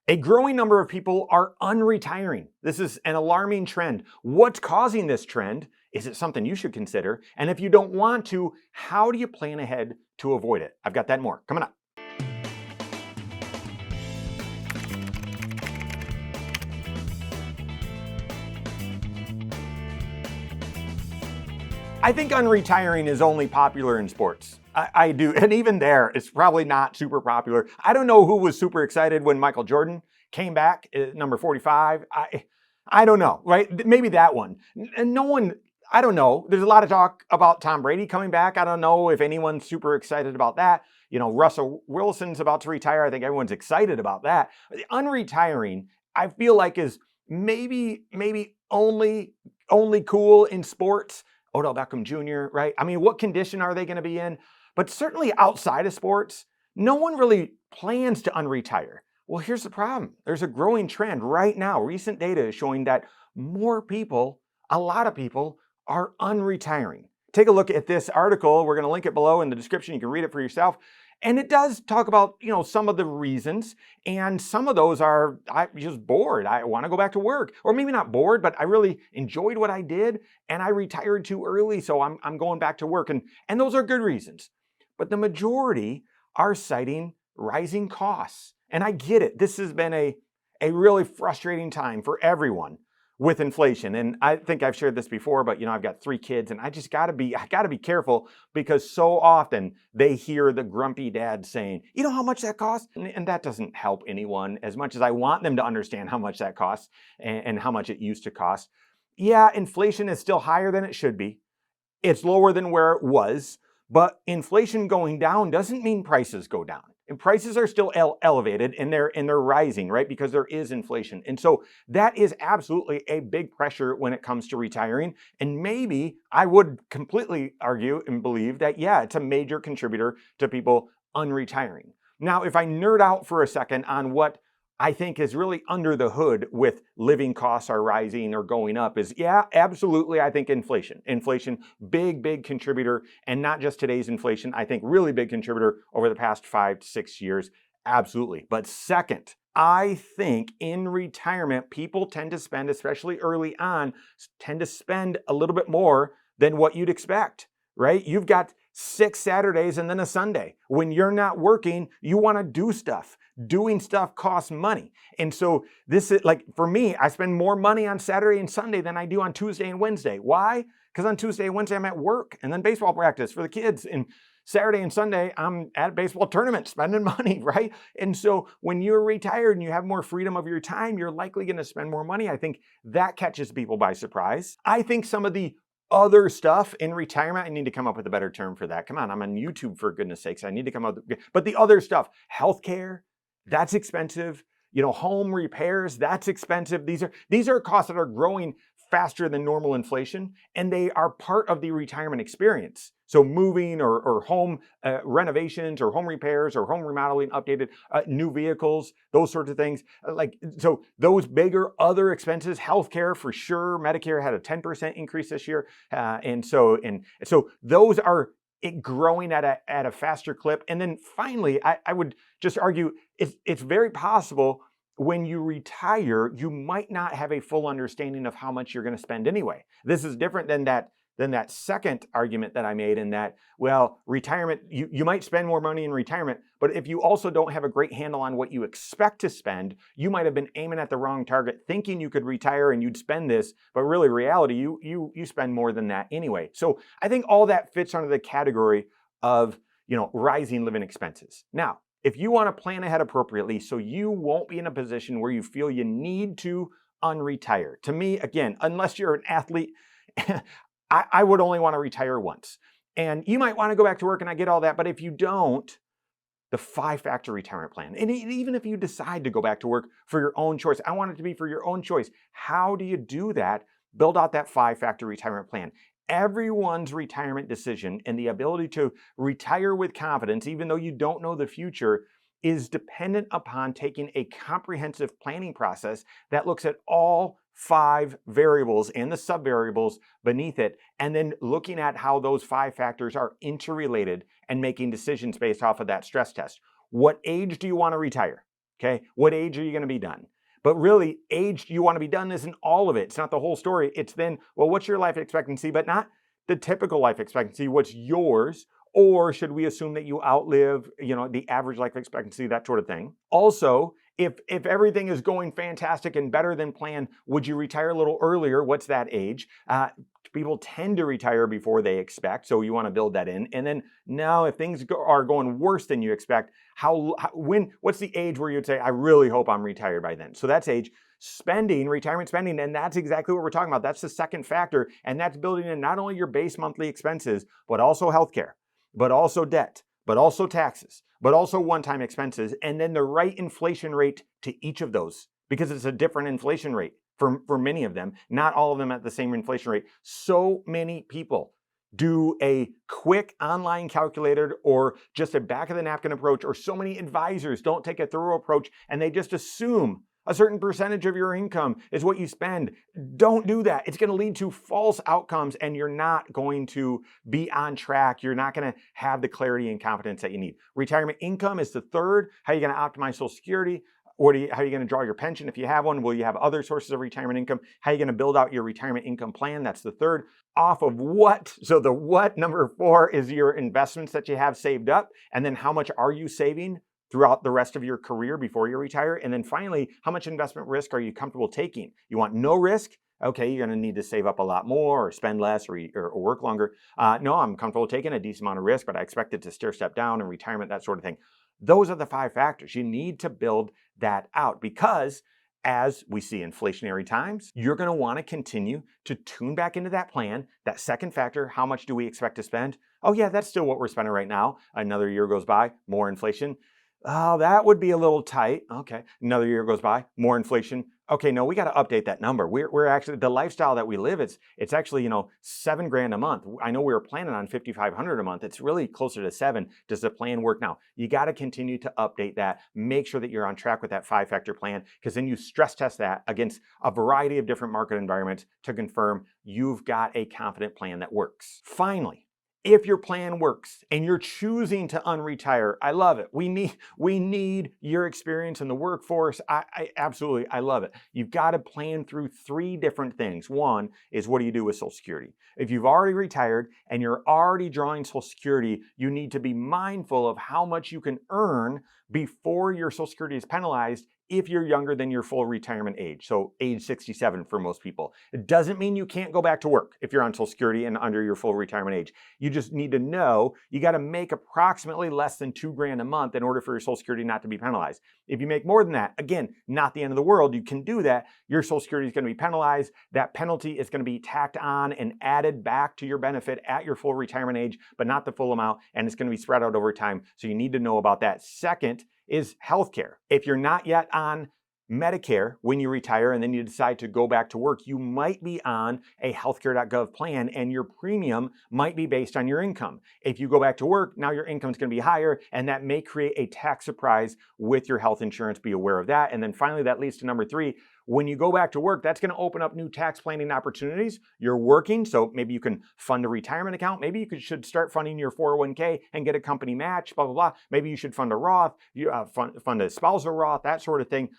A growing number of people are unretiring. This is an alarming trend. What's causing this trend? Is it something you should consider? And if you don't want to, how do you plan ahead to avoid it? I've got that and more coming up. I think unretiring is only popular in sports. I do. And even there, it's probably not super popular. I don't know who was super excited when Michael Jordan came back at number 45. I don't know, right? Maybe that one. And no one, I don't know. There's a lot of talk about Tom Brady coming back. I don't know if anyone's super excited about that. You know, Russell Wilson's about to retire. I think everyone's excited about that. Unretiring, I feel like is maybe only cool in sports. Odell Beckham Jr., right? I mean, what condition are they going to be in? But certainly outside of sports, no one really plans to unretire. Well, here's the problem. There's a growing trend right now. Recent data is showing that more people, a lot of people, are unretiring. Take a look at this article. We're going to link it below in the description. You can read it for yourself. And it does talk about, some of the reasons. And some of those are, I'm just bored. I want to go back to work. Or maybe not bored, but I really enjoyed what I did. And I retired too early, so I'm going back to work. And those are good reasons. But the majority are citing rising costs. And I get it. This has been a really frustrating time for everyone with inflation. And I think I've shared this before, but I've got 3 kids and I gotta be careful because so often they hear the grumpy dad saying, you know how much that costs? And that doesn't help anyone as much as I want them to understand how much that costs and how much it used to cost. Yeah, inflation is still higher than it should be. It's lower than where it was, but inflation going down doesn't mean prices go down. And prices are still elevated and they're rising, right? Because there is inflation. And so that is absolutely a big pressure when it comes to retiring. And maybe I would completely argue and believe that, yeah, it's a major contributor to people unretiring. Now, if I nerd out for a second on what I think is really under the hood with living costs are rising or going up is, yeah, absolutely. I think inflation, big contributor, and not just today's inflation. I think really big contributor over the past 5 to 6 years. Absolutely. But second, I think in retirement, people tend to spend, especially early on, tend to spend a little bit more than what you'd expect, right? You've got 6 Saturdays and then a Sunday. When you're not working, you want to do stuff. Doing stuff costs money. And so this is like, for me, I spend more money on Saturday and Sunday than I do on Tuesday and Wednesday. Why? Because on Tuesday and Wednesday, I'm at work and then baseball practice for the kids. And Saturday and Sunday, I'm at a baseball tournament spending money, right? And so when you're retired and you have more freedom of your time, you're likely going to spend more money. I think that catches people by surprise. I think some of the other stuff in retirement, I need to come up with a better term for that. Come on, I'm on YouTube for goodness sakes. I need to come up with, but the other stuff, healthcare, that's expensive. Home repairs, that's expensive. These are costs that are growing faster than normal inflation, and they are part of the retirement experience. So moving or home renovations or home repairs or home remodeling, updated new vehicles, those sorts of things. So those bigger other expenses, healthcare for sure. Medicare had a 10% increase this year. And so those are growing at a faster clip. And then finally, I would just argue it's very possible when you retire, you might not have a full understanding of how much you're going to spend anyway. This is different than that second argument that I made in that, well, retirement, you might spend more money in retirement, but if you also don't have a great handle on what you expect to spend, you might have been aiming at the wrong target, thinking you could retire and you'd spend this, but really reality, you spend more than that anyway. So I think all that fits under the category of, rising living expenses. Now, if you want to plan ahead appropriately so you won't be in a position where you feel you need to unretire. To me, again, unless you're an athlete, I would only want to retire once. And you might want to go back to work, and I get all that, but if you don't, the 5-factor retirement plan, and even if you decide to go back to work for your own choice, I want it to be for your own choice. How do you do that? Build out that 5-factor retirement plan. Everyone's retirement decision and the ability to retire with confidence, even though you don't know the future, is dependent upon taking a comprehensive planning process that looks at all 5 variables and the subvariables beneath it, and then looking at how those 5 factors are interrelated and making decisions based off of that stress test. What age do you want to retire? Okay, what age are you going to be done? But really, age you want to be done isn't all of it. It's not the whole story. It's then, well, what's your life expectancy, but not the typical life expectancy, what's yours, or should we assume that you outlive, the average life expectancy, that sort of thing. Also, if everything is going fantastic and better than planned, would you retire a little earlier? What's that age? People tend to retire before they expect, so you want to build that in. And then now, if things are going worse than you expect, what's the age where you'd say, I really hope I'm retired by then? So that's age. Spending, retirement spending, and that's exactly what we're talking about. That's the second factor, and that's building in not only your base monthly expenses, but also healthcare, but also debt, but also taxes, but also one-time expenses, and then the right inflation rate to each of those, because it's a different inflation rate for many of them, not all of them at the same inflation rate. So many people do a quick online calculator or just a back of the napkin approach, or so many advisors don't take a thorough approach and they just assume a certain percentage of your income is what you spend. Don't do that. It's going to lead to false outcomes and you're not going to be on track. You're not going to have the clarity and confidence that you need. Retirement income is the third. How are you going to optimize Social Security? How are you going to draw your pension if you have one? Will you have other sources of retirement income? How are you going to build out your retirement income plan? That's the third. Off of what? So the what, number 4, is your investments that you have saved up. And then how much are you saving throughout the rest of your career before you retire? And then finally, how much investment risk are you comfortable taking? You want no risk? Okay, you're going to need to save up a lot more or spend less or work longer. No, I'm comfortable taking a decent amount of risk, but I expect it to stair step down in retirement, that sort of thing. Those are the 5 factors. You need to build that out because as we see inflationary times, you're going to want to continue to tune back into that plan. That second factor, how much do we expect to spend? Oh yeah, that's still what we're spending right now. Another year goes by, more inflation. Oh, that would be a little tight. Okay. Another year goes by, more inflation. Okay, no, we got to update that number. We're actually, the lifestyle that we live, it's actually, $7,000 a month. I know we were planning on $5,500 a month. It's really closer to 7. Does the plan work now? You got to continue to update that. Make sure that you're on track with that 5-factor plan, because then you stress test that against a variety of different market environments to confirm you've got a confident plan that works. Finally, if your plan works and you're choosing to unretire, I love it. We need your experience in the workforce. I absolutely, I love it. You've got to plan through 3 different things. One is, what do you do with Social Security? If you've already retired and you're already drawing Social Security, you need to be mindful of how much you can earn before your Social Security is penalized if you're younger than your full retirement age, so age 67 for most people. It doesn't mean you can't go back to work if you're on Social Security and under your full retirement age. You just need to know you got to make approximately less than $2,000 a month in order for your Social Security not to be penalized. If you make more than that, again, not the end of the world. You can do that. Your Social Security is going to be penalized. That penalty is going to be tacked on and added back to your benefit at your full retirement age, but not the full amount, and it's going to be spread out over time. So you need to know about that. Second is healthcare. If you're not yet on Medicare when you retire and then you decide to go back to work, you might be on a healthcare.gov plan and your premium might be based on your income. If you go back to work, now your income is going to be higher and that may create a tax surprise with your health insurance. Be aware of that. And then finally, that leads to number 3. When you go back to work, that's going to open up new tax planning opportunities. You're working, so maybe you can fund a retirement account. Maybe you should start funding your 401k and get a company match, blah, blah, blah. Maybe you should fund a Roth, fund a spousal Roth, that sort of thing.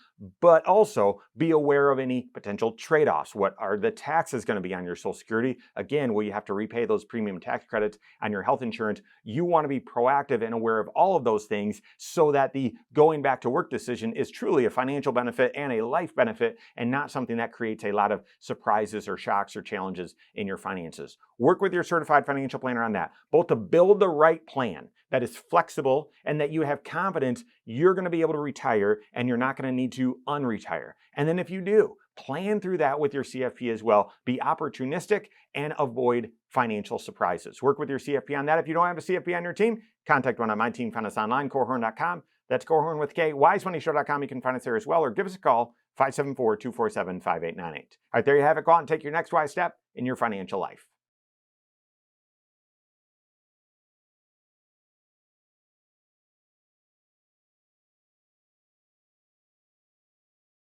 But also be aware of any potential trade-offs. What are the taxes going to be on your Social Security? Again, will you have to repay those premium tax credits on your health insurance? You want to be proactive and aware of all of those things so that the going back to work decision is truly a financial benefit and a life benefit, and not something that creates a lot of surprises or shocks or challenges in your finances. Work with your certified financial planner on that, both to build the right plan that is flexible and that you have confidence you're going to be able to retire and you're not going to need to unretire. And then if you do, plan through that with your CFP as well. Be opportunistic and avoid financial surprises. Work with your CFP on that. If you don't have a CFP on your team, contact one on my team. Find us online, Korhorn.com. That's Korhorn with K, wisemoneyshow.com. You can find us there as well, or give us a call, 574-247-5898. All right, there you have it. Go out and take your next wise step in your financial life.